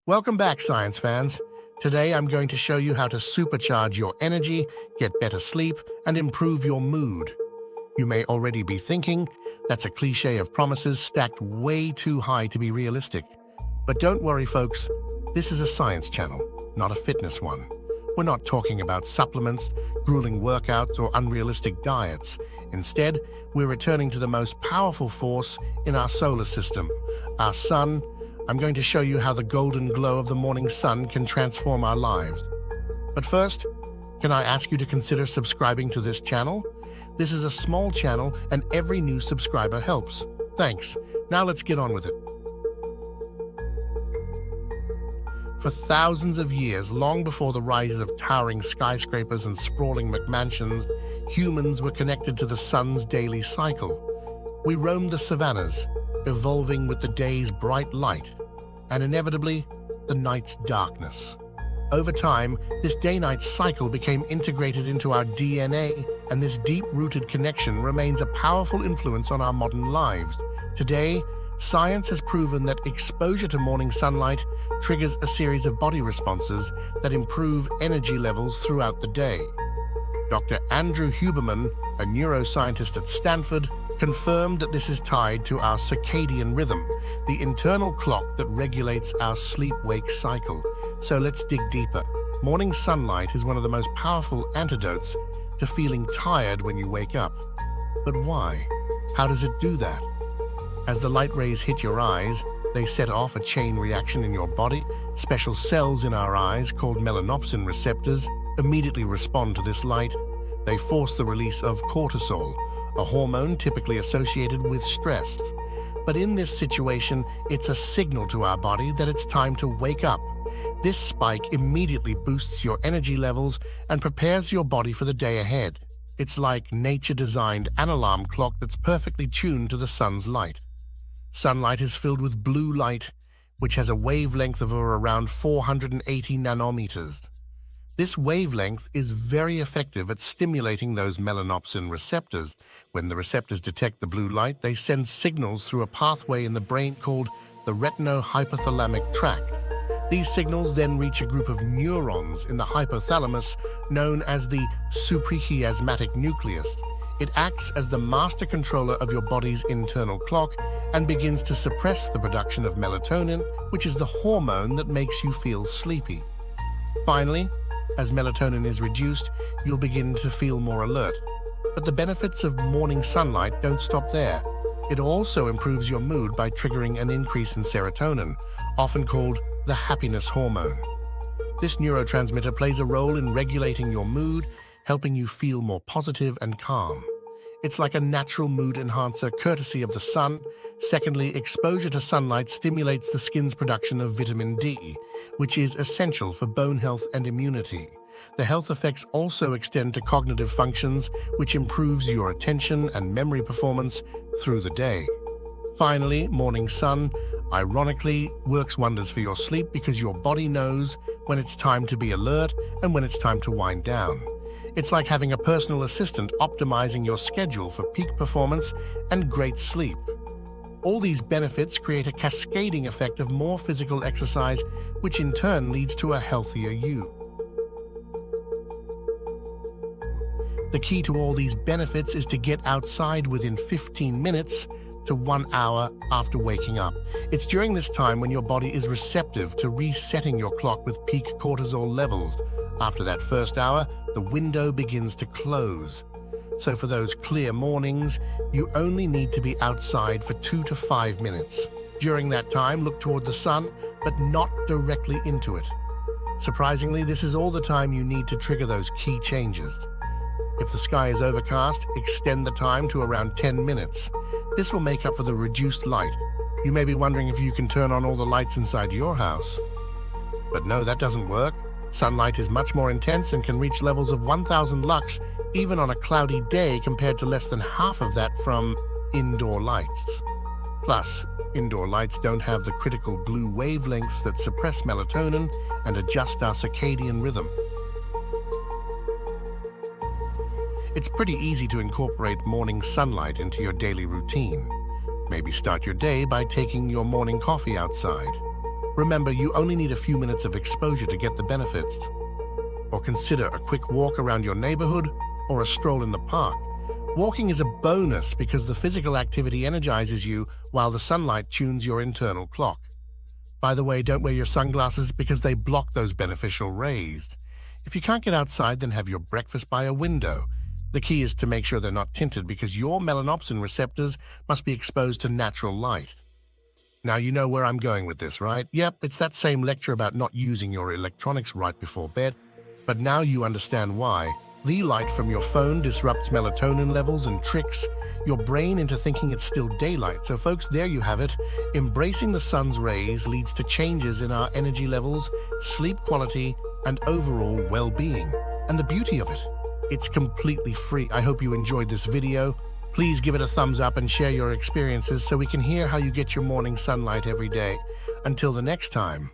Welcome back, science fans. Today I'm going to show you how to supercharge your energy, get better sleep, and improve your mood. You may already be thinking, that's a cliche of promises stacked way too high to be realistic. But don't worry, folks. This is a science channel, not a fitness one. We're not talking about supplements, grueling workouts, or unrealistic diets. Instead, we're returning to the most powerful force in our solar system, our sun. I'm going to show you how the golden glow of the morning sun can transform our lives. But first, can I ask you to consider subscribing to this channel? This is a small channel, and every new subscriber helps. Thanks. Now let's get on with it. For thousands of years, long before the rise of towering skyscrapers and sprawling McMansions, humans were connected to the sun's daily cycle. We roamed the savannas, evolving with the day's bright light, and inevitably, the night's darkness. Over time, this day-night cycle became integrated into our DNA, and this deep-rooted connection remains a powerful influence on our modern lives. Today, science has proven that exposure to morning sunlight triggers a series of body responses that improve energy levels throughout the day. Dr. Andrew Huberman, a neuroscientist at Stanford, confirmed that this is tied to our circadian rhythm, the internal clock that regulates our sleep-wake cycle. So let's dig deeper. Morning sunlight is one of the most powerful antidotes to feeling tired when you wake up. But why? How does it do that? As the light rays hit your eyes, they set off a chain reaction in your body. Special cells in our eyes, called melanopsin receptors, immediately respond to this light. They force the release of cortisol, a hormone typically associated with stress. But in this situation, it's a signal to our body that it's time to wake up. This spike immediately boosts your energy levels and prepares your body for the day ahead. It's like nature-designed an alarm clock that's perfectly tuned to the sun's light. Sunlight is filled with blue light, which has a wavelength of around 480 nanometers. This wavelength is very effective at stimulating those melanopsin receptors. When the receptors detect the blue light, they send signals through a pathway in the brain called the retinohypothalamic tract. These signals then reach a group of neurons in the hypothalamus known as the suprachiasmatic nucleus. It acts as the master controller of your body's internal clock and begins to suppress the production of melatonin, which is the hormone that makes you feel sleepy. Finally, as melatonin is reduced, you'll begin to feel more alert. But the benefits of morning sunlight don't stop there. It also improves your mood by triggering an increase in serotonin, often called the happiness hormone. This neurotransmitter plays a role in regulating your mood, helping you feel more positive and calm. It's like a natural mood enhancer courtesy of the sun. Secondly, exposure to sunlight stimulates the skin's production of vitamin D, which is essential for bone health and immunity. The health effects also extend to cognitive functions, which improves your attention and memory performance through the day. Finally, morning sun, ironically, works wonders for your sleep because your body knows when it's time to be alert and when it's time to wind down. It's like having a personal assistant optimizing your schedule for peak performance and great sleep. All these benefits create a cascading effect of more physical exercise, which in turn leads to a healthier you. The key to all these benefits is to get outside within 15 minutes to 1 hour after waking up. It's during this time when your body is receptive to resetting your clock with peak cortisol levels. After that first hour, the window begins to close. So for those clear mornings, you only need to be outside for 2 to 5 minutes. During that time, look toward the sun, but not directly into it. Surprisingly, this is all the time you need to trigger those key changes. If the sky is overcast, extend the time to around 10 minutes. This will make up for the reduced light. You may be wondering if you can turn on all the lights inside your house. But no, that doesn't work. Sunlight is much more intense and can reach levels of 1000 lux even on a cloudy day compared to less than half of that from indoor lights. Plus, indoor lights don't have the critical blue wavelengths that suppress melatonin and adjust our circadian rhythm. It's pretty easy to incorporate morning sunlight into your daily routine. Maybe start your day by taking your morning coffee outside. Remember, you only need a few minutes of exposure to get the benefits. Or consider a quick walk around your neighborhood or a stroll in the park. Walking is a bonus because the physical activity energizes you while the sunlight tunes your internal clock. By the way, don't wear your sunglasses because they block those beneficial rays. If you can't get outside, then have your breakfast by a window. The key is to make sure they're not tinted because your melanopsin receptors must be exposed to natural light. Now you know where I'm going with this, right? Yep, it's that same lecture about not using your electronics right before bed, but now you understand why. The light from your phone disrupts melatonin levels and tricks your brain into thinking it's still daylight. So folks, there you have it. Embracing the sun's rays leads to changes in our energy levels, sleep quality, and overall well-being. And the beauty of it, it's completely free. I hope you enjoyed this video. Please give it a thumbs up and share your experiences so we can hear how you get your morning sunlight every day. Until the next time.